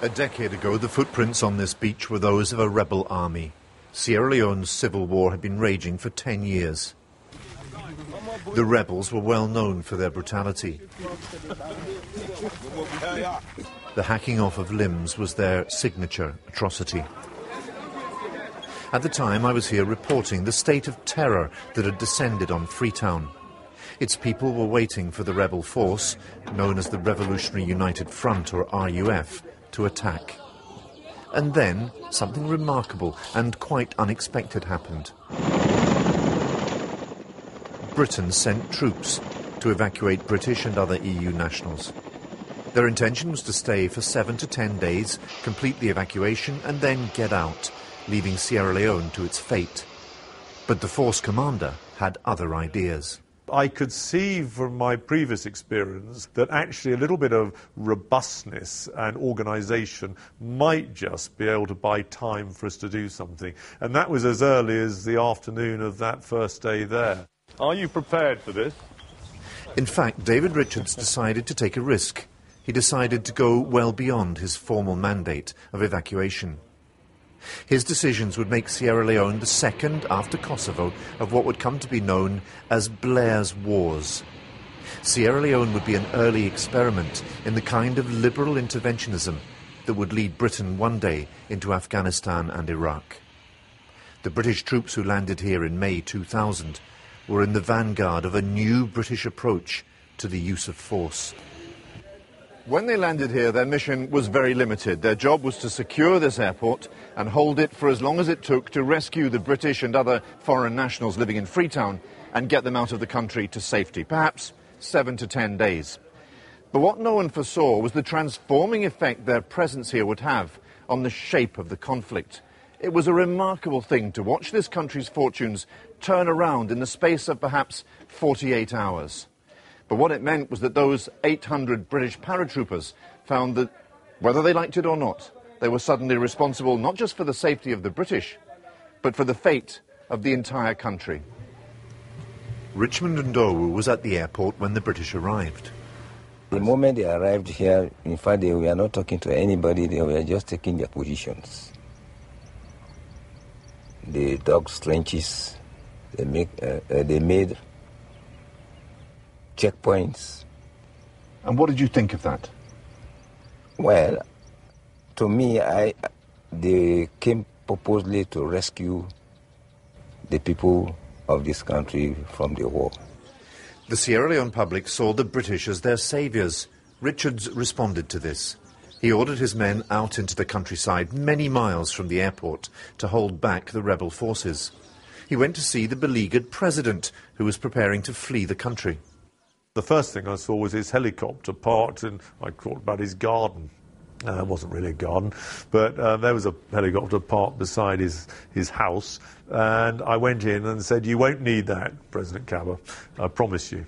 A decade ago, the footprints on this beach were those of a rebel army. Sierra Leone's civil war had been raging for 10 years. The rebels were well known for their brutality. The hacking off of limbs was their signature atrocity. At the time, I was here reporting the state of terror that had descended on Freetown. Its people were waiting for the rebel force, known as the Revolutionary United Front, or RUF, to attack. And then something remarkable and quite unexpected happened. Britain sent troops to evacuate British and other EU nationals. Their intention was to stay for 7 to 10 days, complete the evacuation and then get out, leaving Sierra Leone to its fate. But the force commander had other ideas. I could see from my previous experience that actually a little bit of robustness and organisation might just be able to buy time for us to do something. And that was as early as the afternoon of that first day there. Are you prepared for this? In fact, David Richards decided to take a risk. He decided to go well beyond his formal mandate of evacuation. His decisions would make Sierra Leone the second, after Kosovo, of what would come to be known as Blair's Wars. Sierra Leone would be an early experiment in the kind of liberal interventionism that would lead Britain one day into Afghanistan and Iraq. The British troops who landed here in May 2000 were in the vanguard of a new British approach to the use of force. When they landed here, their mission was very limited. Their job was to secure this airport and hold it for as long as it took to rescue the British and other foreign nationals living in Freetown and get them out of the country to safety, perhaps 7 to 10 days. But what no one foresaw was the transforming effect their presence here would have on the shape of the conflict. It was a remarkable thing to watch this country's fortunes turn around in the space of perhaps 48 hours. But what it meant was that those 800 British paratroopers found that, whether they liked it or not, they were suddenly responsible not just for the safety of the British, but for the fate of the entire country. Richmond Ndowu was at the airport when the British arrived. The moment they arrived here, in fact, they were not talking to anybody, they were just taking their positions. They dug trenches, they made checkpoints. And what did you think of that? Well, to me, they came purposely to rescue the people of this country from the war. The Sierra Leone public saw the British as their saviours. Richards responded to this. He ordered his men out into the countryside, many miles from the airport, to hold back the rebel forces. He went to see the beleaguered president, who was preparing to flee the country. The first thing I saw was his helicopter parked in, I thought about his garden. It wasn't really a garden, but there was a helicopter parked beside his house. And I went in and said, "You won't need that, President Kaba, I promise you."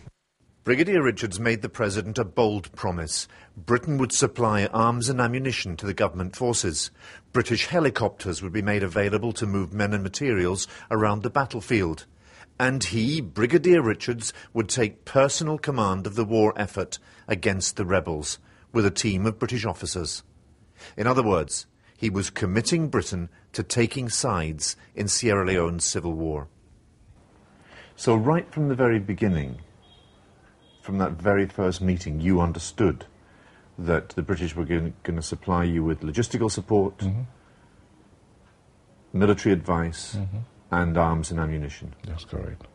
Brigadier Richards made the president a bold promise. Britain would supply arms and ammunition to the government forces. British helicopters would be made available to move men and materials around the battlefield. And he, Brigadier Richards, would take personal command of the war effort against the rebels, with a team of British officers. In other words, he was committing Britain to taking sides in Sierra Leone's civil war. So right from the very beginning, from that very first meeting, you understood that the British were going to supply you with logistical support, military advice, and arms and ammunition. That's correct.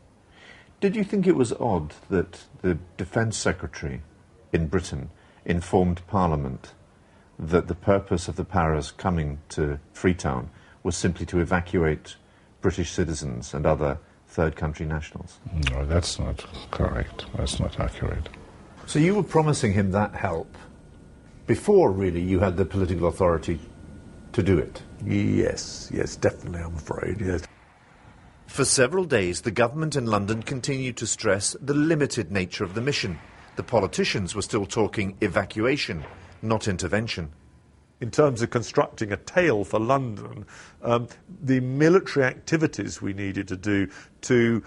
Did you think it was odd that the Defence Secretary in Britain informed Parliament that the purpose of the Paras coming to Freetown was simply to evacuate British citizens and other third country nationals? No, that's not correct. That's not accurate. So you were promising him that help before, really, you had the political authority to do it? Yes, definitely, I'm afraid, yes. For several days, the government in London continued to stress the limited nature of the mission. The politicians were still talking evacuation, not intervention. in terms of constructing a tale for London, the military activities we needed to do to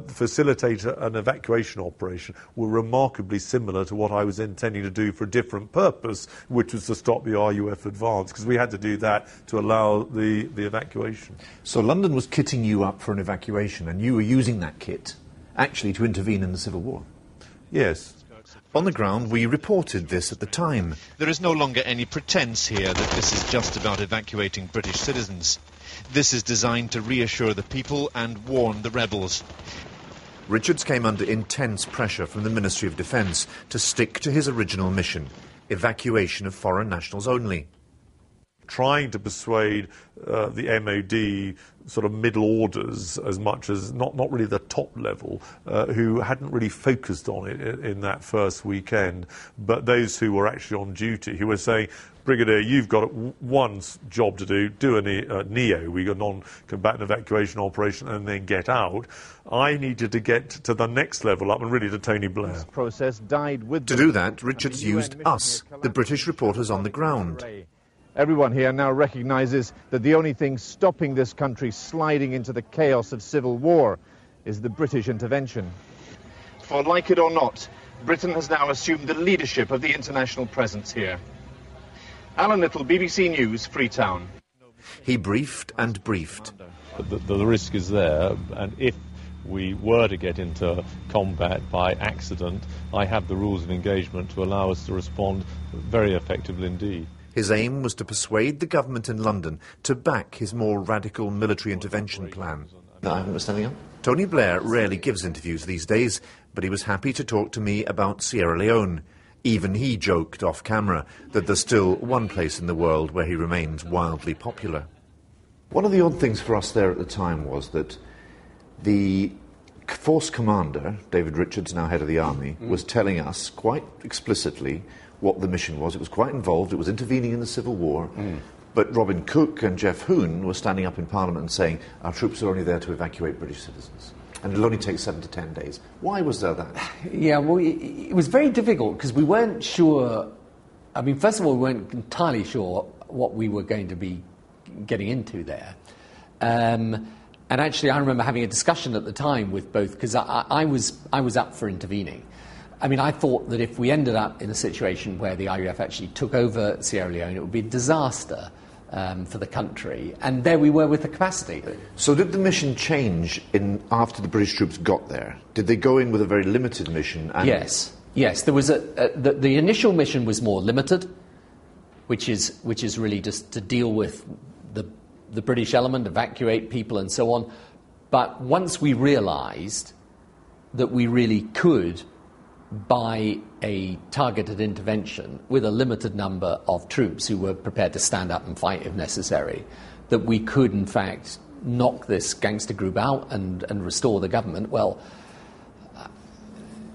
facilitate an evacuation operation were remarkably similar to what I was intending to do for a different purpose, which was to stop the RUF advance, because we had to do that to allow the evacuation. So London was kitting you up for an evacuation, and you were using that kit actually to intervene in the Civil War? Yes. On the ground, we reported this at the time. There is no longer any pretense here that this is just about evacuating British citizens. This is designed to reassure the people and warn the rebels. Richards came under intense pressure from the Ministry of Defence to stick to his original mission, evacuation of foreign nationals only. Trying to persuade the MOD sort of middle orders as much as not really the top level who hadn't really focused on it in that first weekend, but those who were actually on duty, who were saying, Brigadier, you've got one job to do a NEO, we got non-combatant evacuation operation, and then get out. I needed to get to the next level up and really to Tony Blair. This process died with to do that, Richards used us, the British reporters on the ground. Everyone here now recognises that the only thing stopping this country sliding into the chaos of civil war is the British intervention. For like it or not, Britain has now assumed the leadership of the international presence here. Alan Little, BBC News, Freetown. He briefed and briefed. The risk is there, and if we were to get into combat by accident, I have the rules of engagement to allow us to respond very effectively indeed. His aim was to persuade the government in London to back his more radical military intervention plan. No, I haven't been standing up. Tony Blair rarely gives interviews these days, but he was happy to talk to me about Sierra Leone. Even he joked off camera that there's still one place in the world where he remains wildly popular. One of the odd things for us there at the time was that the force commander, David Richards, now head of the army, was telling us quite explicitly what the mission was. It was quite involved. It was intervening in the Civil War. But Robin Cook and Jeff Hoon were standing up in Parliament and saying, our troops are only there to evacuate British citizens. And it'll only take 7 to 10 days. Why was there that? Yeah, well, it was very difficult because we weren't sure. I mean, first of all, we weren't entirely sure what we were going to be getting into there. And actually, I remember having a discussion at the time with both, because I was up for intervening. I mean, I thought that if we ended up in a situation where the RUF actually took over Sierra Leone, it would be a disaster for the country. And there we were with the capacity. So did the mission change after the British troops got there? Did they go in with a very limited mission? And Yes. There was the initial mission was more limited, which is really just to deal with the British element, evacuate people and so on. But once we realised that we really could, by a targeted intervention with a limited number of troops who were prepared to stand up and fight if necessary, that we could in fact knock this gangster group out and restore the government, well,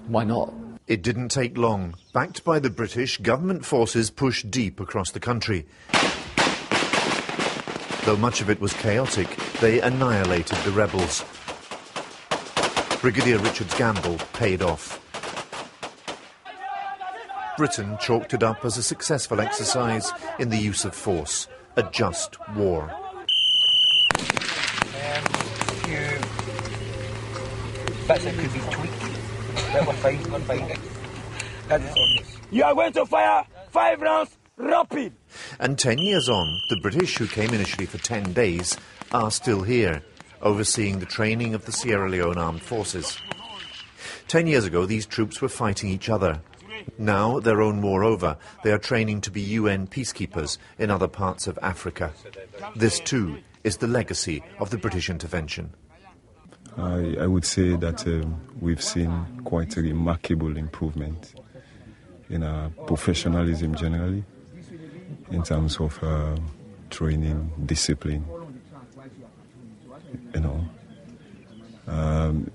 why not? It didn't take long. Backed by the British, government forces pushed deep across the country. Though much of it was chaotic, they annihilated the rebels. Brigadier Richard's gamble paid off. Britain chalked it up as a successful exercise in the use of force, a just war. You are going to fire 5 rounds rapid. And 10 years on, the British, who came initially for 10 days, are still here, overseeing the training of the Sierra Leone armed forces. 10 years ago, these troops were fighting each other. Now, their own war over, they are training to be UN peacekeepers in other parts of Africa. This, too, is the legacy of the British intervention. I would say that we've seen quite a remarkable improvement in our professionalism generally, in terms of training, discipline. You know,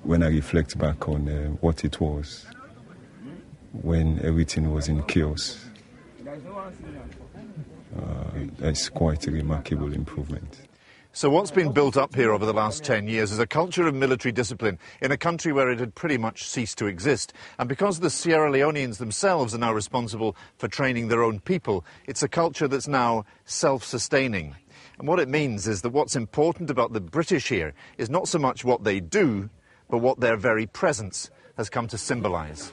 when I reflect back on what it was when everything was in chaos, that's quite a remarkable improvement. So what's been built up here over the last 10 years is a culture of military discipline in a country where it had pretty much ceased to exist. And because the Sierra Leoneans themselves are now responsible for training their own people, it's a culture that's now self-sustaining. And what it means is that what's important about the British here is not so much what they do, but what their very presence has come to symbolise.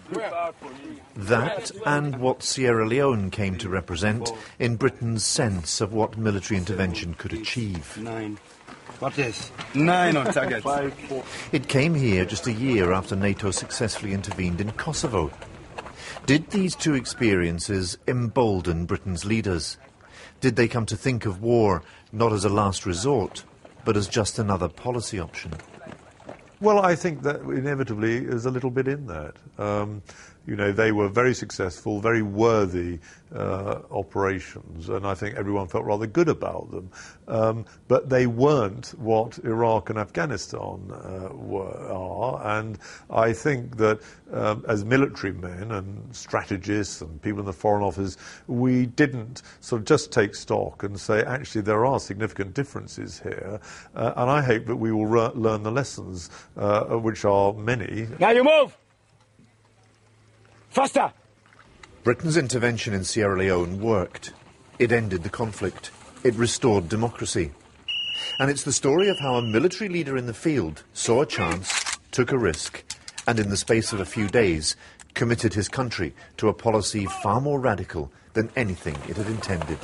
That and what Sierra Leone came to represent in Britain's sense of what military intervention could achieve. 9. What is? 9 on target. It came here just a year after NATO successfully intervened in Kosovo. Did these two experiences embolden Britain's leaders? Did they come to think of war not as a last resort, but as just another policy option? Well, I think that inevitably is a little bit in that. You know, they were very successful, very worthy operations, and I think everyone felt rather good about them. But they weren't what Iraq and Afghanistan are, and I think that as military men and strategists and people in the Foreign Office, we didn't sort of just take stock and say, actually, there are significant differences here, and I hope that we will learn the lessons, which are many. Now you move! Faster! Britain's intervention in Sierra Leone worked. It ended the conflict. It restored democracy. And it's the story of how a military leader in the field saw a chance, took a risk, and in the space of a few days committed his country to a policy far more radical than anything it had intended.